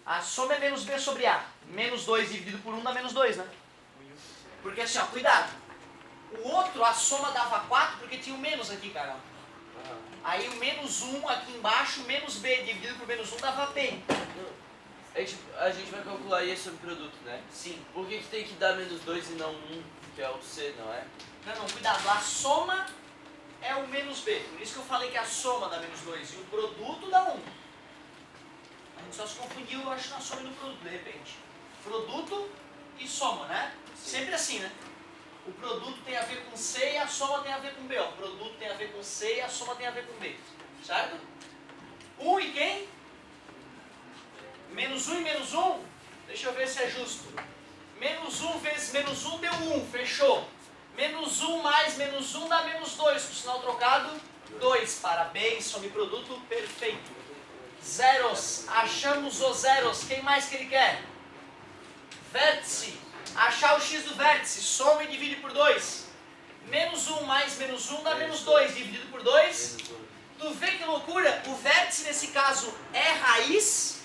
A soma é menos B sobre A. Menos 2 dividido por 1 dá menos 2, né? Porque assim, ó, cuidado. O outro, a soma dava 4 porque tinha o menos aqui, cara. Aí o menos 1 aqui embaixo, menos B dividido por menos 1 dava B. A gente vai calcular isso sobre produto, né? Sim. Por que tem que dar menos 2 e não 1, que é o C, não é? Não, cuidado. A soma é o menos B. Por isso que eu falei que a soma dá menos 2 e o produto dá 1. A gente só se confundiu, eu acho, na soma e no produto, de repente. Produto e soma, né? Sim. Sempre assim, né? O produto tem a ver com C e a soma tem a ver com B. Ó. O produto tem a ver com C e a soma tem a ver com B. Certo? 1 e quem? Menos 1 e menos 1? Deixa eu ver se é justo. Menos 1 vezes menos 1 deu 1, fechou. Menos 1 mais menos 1 dá menos 2, com o sinal trocado, 2. Parabéns, soma e produto, perfeito. Zeros, achamos os zeros. Quem mais que ele quer? Vértice, achar o x do vértice, soma e divide por 2. Menos 1 mais menos 1 dá menos 2, dividido por 2. Tu vê que loucura? O vértice nesse caso é raiz,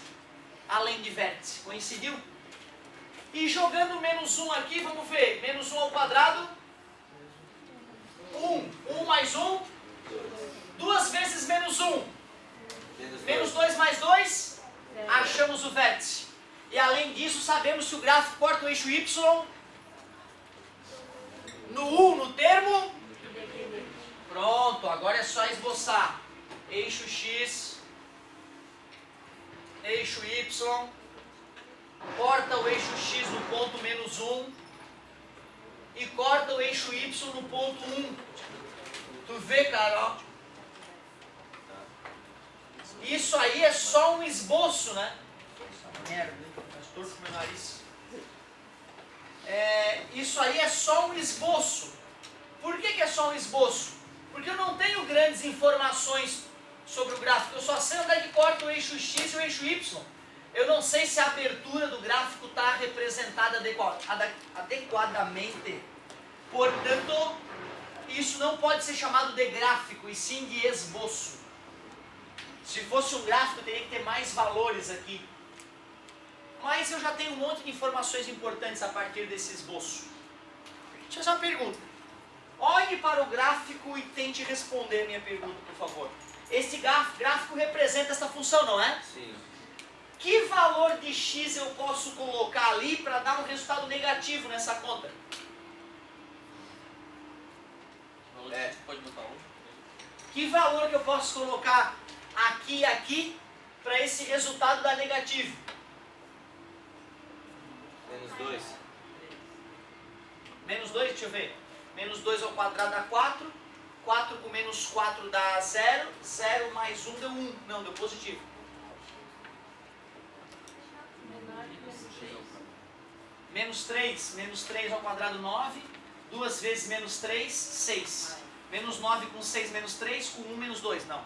além de vértice. Coincidiu? E jogando menos 1 aqui, vamos ver. Menos 1 ao quadrado. 1. 1 mais 1. 2 vezes menos 1. Menos 2 mais 2. Achamos o vértice. E além disso, sabemos se o gráfico corta o eixo Y no no termo. Pronto, agora é só esboçar. Eixo X, eixo Y, corta o eixo X no ponto menos 1 e corta o eixo Y no ponto 1. Tu vê, cara, ó. Isso aí é só um esboço, né? Merda, mas torço meu nariz. Isso aí é só um esboço. Por que é só um esboço? Porque eu não tenho grandes informações sobre o gráfico. Eu só sei onde é que corta o eixo X e o eixo Y. Eu não sei se a abertura do gráfico está representada adequadamente. Portanto, isso não pode ser chamado de gráfico, e sim de esboço. Se fosse um gráfico, teria que ter mais valores aqui. Mas eu já tenho um monte de informações importantes a partir desse esboço. Deixa eu fazer uma pergunta. Olhe para o gráfico e tente responder a minha pergunta, por favor. Esse gráfico representa essa função, não é? Sim. Que valor de x eu posso colocar ali para dar um resultado negativo nessa conta? Pode botar 1. Que valor que eu posso colocar aqui e aqui para esse resultado dar negativo? Menos 2. Menos 2, deixa eu ver. Menos 2 ao quadrado dá 4. 4 com menos 4 dá 0. 0 mais 1 deu 1. Não, deu positivo. Menos 3. Menos 3 ao quadrado 9. 2 vezes menos 3, 6. Menos 9 com 6 menos 3. Com 1 menos 2. Não.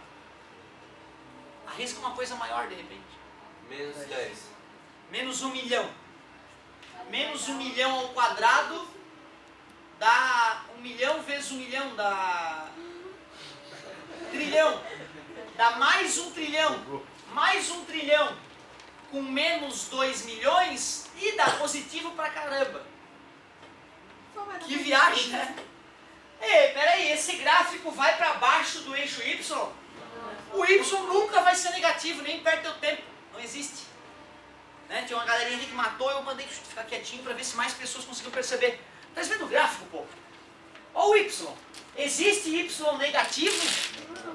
Arrisca uma coisa maior de repente. Menos 10. Menos 1 milhão. Menos 1 milhão ao quadrado dá 1 milhão vezes 1 milhão dá trilhão. Dá mais 1 trilhão. Mais 1 trilhão com menos 2 milhões e dá positivo pra caramba. Que viagem, né? Ei, peraí, esse gráfico vai para baixo do eixo Y? O Y nunca vai ser negativo, nem perto do tempo. Não existe. Né? Tinha uma galerinha que matou, eu mandei ficar quietinho para ver se mais pessoas conseguiram perceber. Tá vendo o gráfico, pô? Olha o Y. Existe Y negativo?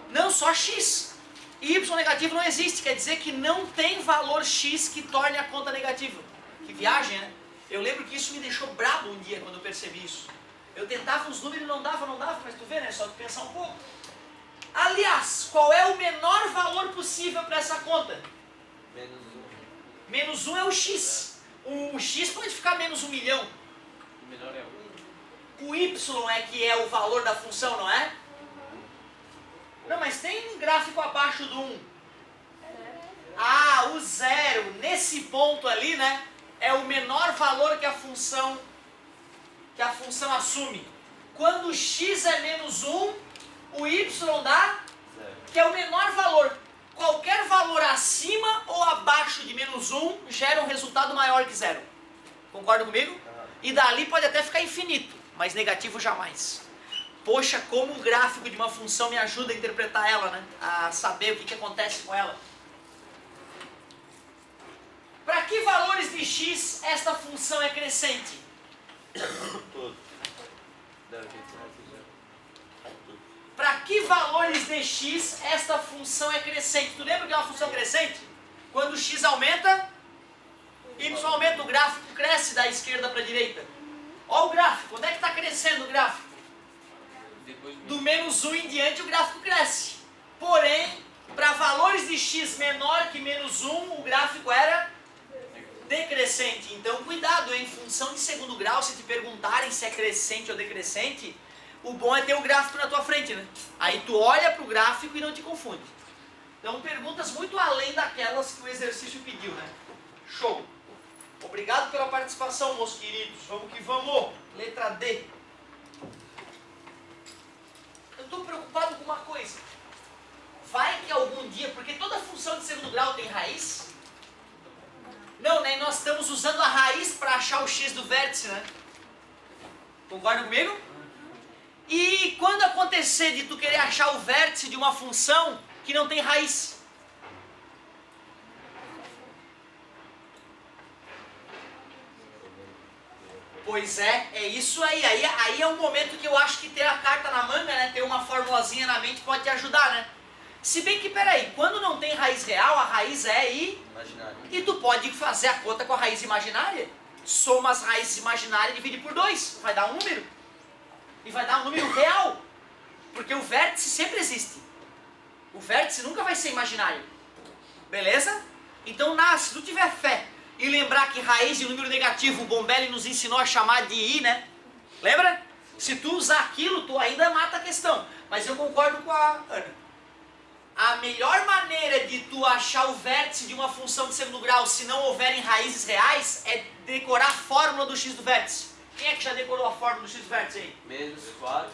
Não, só X. E Y negativo não existe, quer dizer que não tem valor X que torne a conta negativa. Que viagem, né? Eu lembro que isso me deixou brabo um dia quando eu percebi isso. Eu tentava uns números e não dava, mas tu vê, né? Só tu pensar um pouco. Aliás, qual é o menor valor possível para essa conta? Menos 1. Menos 1 é o X. O X pode ficar menos 1 milhão. O melhor é 1. O Y é que é o valor da função, não é? Não, mas tem um gráfico abaixo do 1. Ah, o 0. Nesse ponto ali, né? É o menor valor que a função assume. Quando o X é menos 1, o Y dá, que é o menor valor. qualquer valor acima ou abaixo de menos 1 gera um resultado maior que zero. Concorda comigo? E dali pode até ficar infinito, mas negativo jamais. Poxa, como o gráfico de uma função me ajuda a interpretar ela, né? A saber o que acontece com ela. Para que valores de x esta função é crescente? Todo. Para que valores de x esta função é crescente? Tu lembra que é uma função crescente? Quando x aumenta, y aumenta, o gráfico cresce da esquerda para a direita. Olha o gráfico, onde é que está crescendo o gráfico? Do menos 1 em diante o gráfico cresce. Porém, para valores de x menor que menos 1, o gráfico era decrescente. Então, cuidado, em função de segundo grau, se te perguntarem se é crescente ou decrescente, o bom é ter o gráfico na tua frente, né? Aí tu olha para o gráfico e não te confunde. Então, perguntas muito além daquelas que o exercício pediu, né? Show! Obrigado pela participação, meus queridos. Vamos que vamos! Letra D. Eu estou preocupado com uma coisa. Vai que algum dia, porque toda função de segundo grau tem raiz? Não, né? Nós estamos usando a raiz para achar o x do vértice, né? Concorda comigo? E quando acontecer de tu querer achar o vértice de uma função que não tem raiz? Pois é isso aí. Aí é um momento que eu acho que ter a carta na manga, né? Ter uma formulazinha na mente pode te ajudar, né? Se bem que, peraí, quando não tem raiz real, a raiz é imaginária. E tu pode fazer a conta com a raiz imaginária. Soma as raízes imaginárias e divide por 2. Vai dar um número. E vai dar um número real. Porque o vértice sempre existe. O vértice nunca vai ser imaginário. Beleza? Então, se tu tiver fé e lembrar que raiz de número negativo, o Bombelli nos ensinou a chamar de I, né? Lembra? Se tu usar aquilo, tu ainda mata a questão. Mas eu concordo com a Ana. A melhor maneira de tu achar o vértice de uma função de segundo grau, se não houverem raízes reais, é decorar a fórmula do x do vértice. Quem é que já decorou a fórmula do x do vértice aí? Menos 4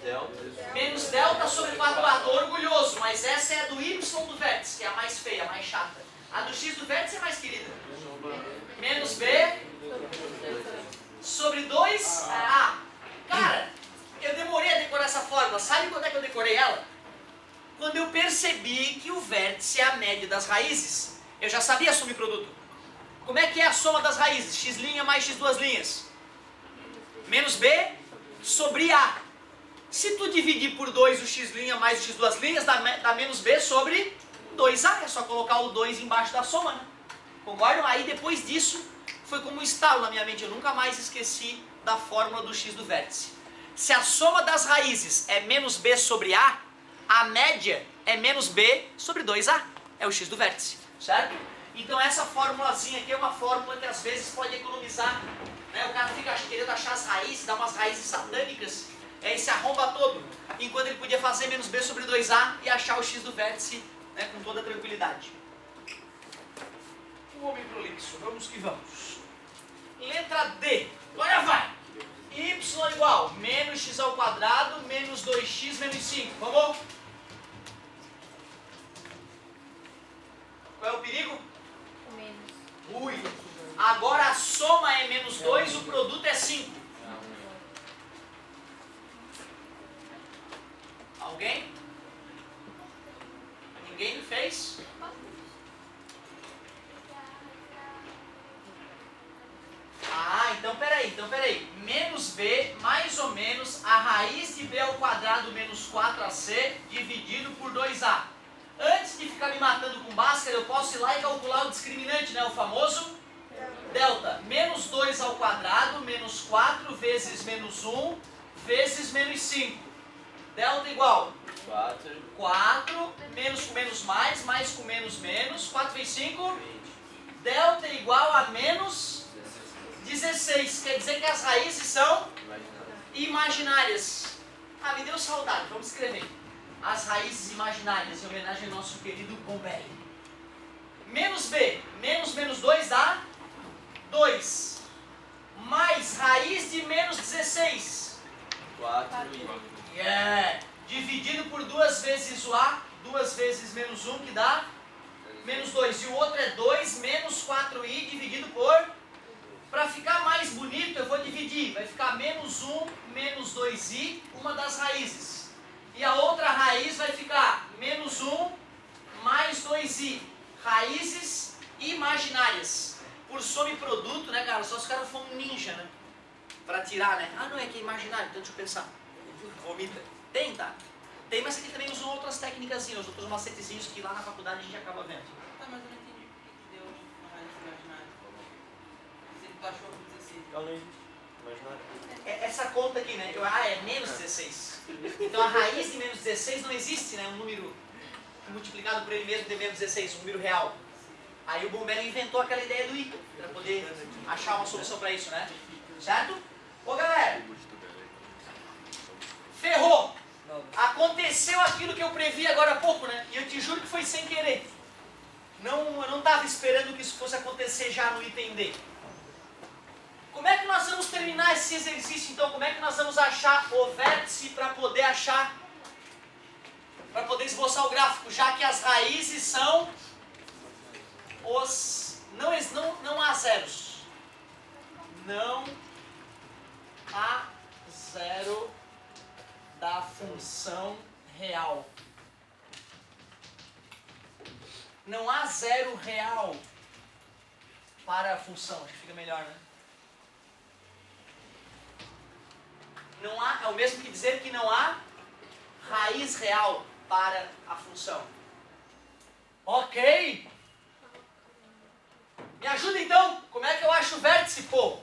delta. Menos delta sobre 4a. Tô orgulhoso, mas essa é a do y do vértice, que é a mais feia, a mais chata. A do x do vértice é mais querida. Menos b sobre 2a. Cara, eu demorei a decorar essa fórmula. Sabe quando é que eu decorei ela? Quando eu percebi que o vértice é a média das raízes. Eu já sabia a subproduto. Como é que é a soma das raízes? X' mais x duas linhas. Menos b sobre a. Se tu dividir por 2 o x' mais o x duas linhas, dá menos b sobre 2a. É só colocar o 2 embaixo da soma, né? Concordam? Aí depois disso, foi como um estalo na minha mente. Eu nunca mais esqueci da fórmula do x do vértice. Se a soma das raízes é menos b sobre a média é menos b sobre 2a. É o x do vértice, certo? Então essa formulazinha aqui é uma fórmula que às vezes pode economizar, né? O cara fica querendo achar as raízes, dar umas raízes satânicas, aí se arromba todo, enquanto ele podia fazer menos b sobre 2a e achar o x do vértice, né, com toda tranquilidade. O homem prolixo, vamos que vamos. Letra D, agora vai! Y igual menos x ao quadrado menos 2x menos 5. Vamos? Qual é o perigo? O menos. Ui. Agora a soma é menos 2, o produto é 5. Alguém? Ninguém me fez? Então peraí. Menos b mais ou menos a raiz de b ao quadrado menos 4ac dividido por 2a. Antes de ficar me matando com Bhaskara, eu posso ir lá e calcular o discriminante, né? O famoso delta. Menos 2 ao quadrado menos 4 vezes menos 1 vezes menos 5. Delta igual 4 menos com menos mais com menos menos. 4 vezes 5. Delta igual a menos 16, quer dizer que as raízes são imaginárias. Ah, me deu saudade, vamos escrever. As raízes imaginárias, em homenagem ao nosso querido Bombelli. Menos b, menos 2 dá 2. Mais raiz de menos 16. 4. Yeah. Dividido por 2 vezes o a, 2 vezes menos 1, que dá menos 2. E o outro é 2 menos 4i dividido por... Para ficar mais bonito, eu vou dividir. Vai ficar menos 1 menos 2i, uma das raízes. E a outra raiz vai ficar menos 1 mais 2i. Raízes imaginárias. Por soma e produto, né, cara? Só os caras foram um ninja, né? Pra tirar, né? Ah, não, é que é imaginário, então deixa eu pensar. Vomita. Tem, tá? Tem, mas aqui também usam outras técnicas, outros macetezinhos que lá na faculdade a gente acaba vendo. Tá, mas eu não entendi por que deu uma raiz imaginária. Se tu achou que 16. Ela não existe. Imaginário. Essa conta aqui, né? É menos 16. Então a raiz de menos 16 não existe, né? Um número multiplicado por ele mesmo de menos 16, um número real. Aí o Bombero inventou aquela ideia do i, para poder achar uma solução para isso, né? Certo? Ô galera, ferrou! Aconteceu aquilo que eu previ agora há pouco, né? E eu te juro que foi sem querer. Eu não estava esperando que isso fosse acontecer já no item D. Como é que nós vamos terminar esse exercício então? Como é que nós vamos achar o vértice para poder esboçar o gráfico? Já que as raízes são os... Não há zeros. Não há zero da função real. Não há zero real para a função. Acho que fica melhor, né? Não há, é o mesmo que dizer que não há raiz real para a função. Ok? Me ajuda então. Como é que eu acho o vértice, pô?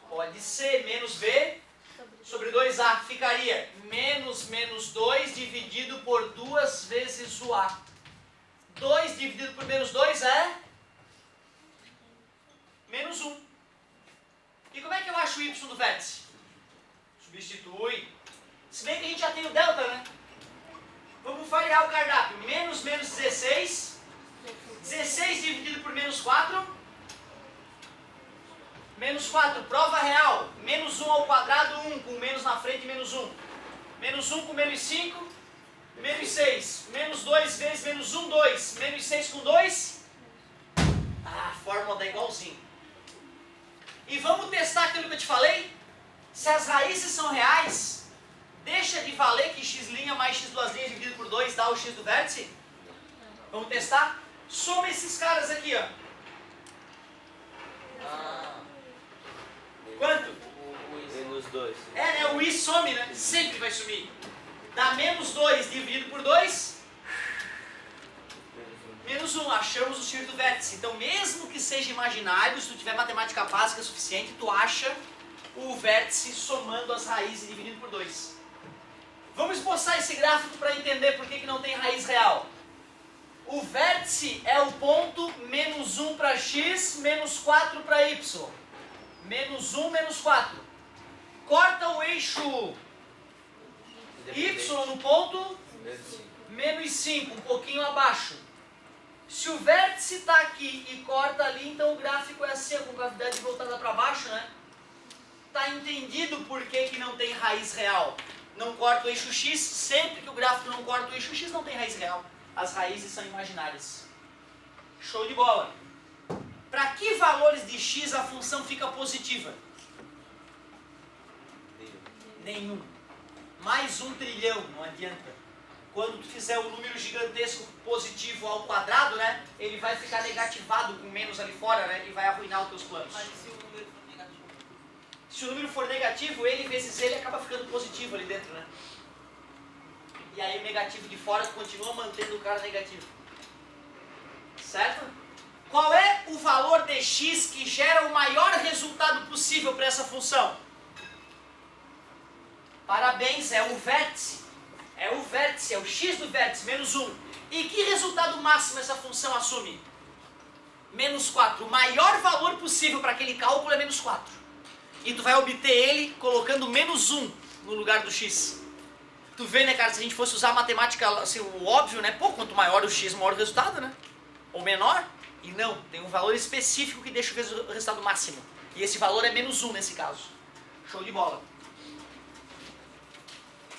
Pode ser menos v sobre 2a. Ficaria menos 2 dividido por 2 vezes o a. 2 dividido por menos 2 é menos 1. E como é que eu acho o y do vértice? Substitui. Se bem que a gente já tem o delta, né? Vamos variar o cardápio. Menos 16. 16 dividido por menos 4. Menos 4, prova real. Menos 1 ao quadrado, 1. Com menos na frente, menos 1. Menos 1 com menos 5. Menos 6. Menos 2 vezes menos 1, 2. Menos 6 com 2. Ah, a fórmula dá igualzinho. E vamos testar aquilo que eu te falei? Se as raízes são reais, deixa de valer que x' mais x2' dividido por 2 dá o x do vértice? Vamos testar? Soma esses caras aqui, ó. Quanto? Menos 2. É, né? O i some, né? Sempre vai sumir. Dá menos 2 dividido por 2. Menos 1. Achamos o x do vértice. Então, mesmo que seja imaginário, se tu tiver matemática básica suficiente, tu acha o vértice somando as raízes e dividindo por 2. Vamos esboçar esse gráfico para entender por que não tem raiz real. O vértice é o ponto menos 1 para x, menos 4 para y. Menos 1, menos 4. Corta o eixo y no ponto menos 5, um pouquinho abaixo. Se o vértice está aqui e corta ali, então o gráfico é assim, a concavidade voltada para baixo, né? Está entendido por que não tem raiz real. Não corta o eixo x, sempre que o gráfico não corta o eixo x, não tem raiz real. As raízes são imaginárias. Show de bola. Para que valores de x a função fica positiva? Nenhum. Mais 1 trilhão, não adianta. Quando tu fizer um número gigantesco positivo ao quadrado, né? Ele vai ficar negativado com menos ali fora, né? E vai arruinar os teus planos. Mas se o número for negativo? Se o número for negativo, ele vezes ele acaba ficando positivo ali dentro, né? E aí o negativo de fora continua mantendo o cara negativo. Certo? Qual é o valor de x que gera o maior resultado possível para essa função? Parabéns, é o vértice. É o vértice, é o x do vértice, menos 1. E que resultado máximo essa função assume? Menos 4. O maior valor possível para aquele cálculo é menos 4. E tu vai obter ele colocando menos 1 no lugar do x. Tu vê, né, cara, se a gente fosse usar a matemática, assim, o óbvio, né? Pô, quanto maior o x, maior o resultado, né? Ou menor. E não, tem um valor específico que deixa o resultado máximo. E esse valor é menos 1 nesse caso. Show de bola.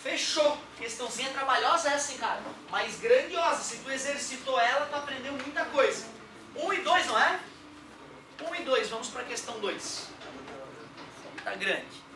Fechou. Questãozinha trabalhosa essa, hein, cara? Mas grandiosa. Se tu exercitou ela, tu aprendeu muita coisa. 1 e 2, não é? 1 e 2. Vamos para a questão 2. Tá grande.